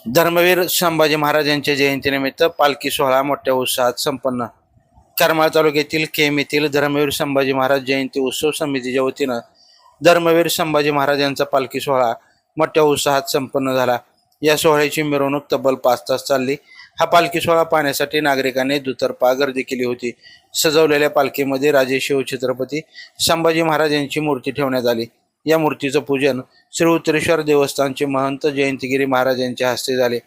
धर्मवीर संभाजी महाराज यांच्या जयंतीनिमित्त पालखी सोहळा मोठ्या उत्साहात संपन्न. करमाळ तालुक्यातील केम येथील धर्मवीर संभाजी महाराज जयंती उत्सव समितीच्या वतीनं धर्मवीर संभाजी महाराज यांचा पालखी सोहळा मोठ्या उत्साहात संपन्न झाला. या सोहळ्याची मिरवणूक तब्बल 5 तास चालली. हा पालखी सोहळा पाहण्यासाठी नागरिकांनी दुतर्फा गर्दी केली होती. सजवलेल्या पालखीमध्ये राजे शिवछत्रपती संभाजी महाराज यांची मूर्ती ठेवण्यात आली. या मूर्तीचं पूजन श्री उत्तरेश्वर देवस्थानचे महंत जयंतगिरी महाराज यांच्या हस्ते झाले.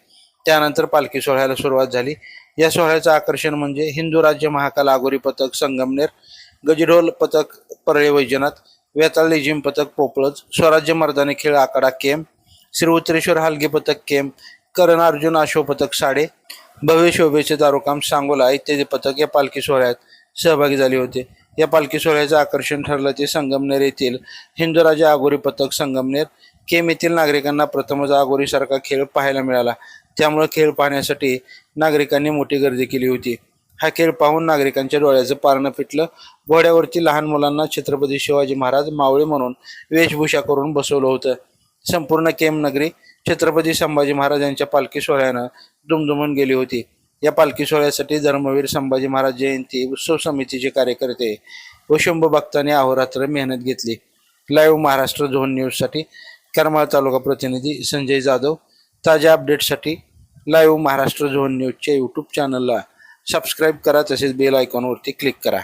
त्यानंतर पालखी सोहळ्याला सुरुवात झाली. या सोहळ्याचं आकर्षण म्हणजे हिंदू राज्य महाकाल आगोरी पथक संगमनेर, गजढोल पथक परळे वैजनाथ, वेताळ लेझिम पथक पोपळज, स्वराज्य मर्दानी खेळ आखाडा केम, श्री उत्तरेश्वर हलगी पथक केम, करण अर्जुन आशो पथक साडे, भव्य शोभेचे दारोकाम सांगोला इत्यादी पथक या पालखी सोहळ्यात सहभागी झाले होते. या पालखी सोहळ्याचं आकर्षण ठरलं ते संगमनेर येथील हिंदूराजे आगोरी पथक संगमनेर. केम येथील नागरिकांना प्रथमच आगोरीसारखा खेळ पाहायला मिळाला. त्यामुळे खेळ पाहण्यासाठी नागरिकांनी मोठी गर्दी केली होती. हा खेळ पाहून नागरिकांच्या डोळ्याचं पारणं फिटलं. घोड्यावरती लहान मुलांना छत्रपती शिवाजी महाराज मावळे म्हणून वेशभूषा करून बसवलं होतं. संपूर्ण केम नगरी छत्रपती संभाजी महाराज यांच्या पालखी सोहळ्यानं दुमदुमून गेली होती. या पालखी सोहळ्यासाठी धर्मवीर संभाजी महाराज जयंती उत्सव समितीचे कार्यकर्ते व शंभू भक्तांनी अहोरात्र मेहनत घेतली. लाईव्ह महाराष्ट्र झोन न्यूजसाठी करमाळ तालुका प्रतिनिधी संजय जाधव. ताज्या अपडेट्ससाठी लाईव्ह महाराष्ट्र झोन न्यूजच्या यूट्यूब चॅनलला सबस्क्राईब करा, तसेच बेल आयकॉनवरती क्लिक करा.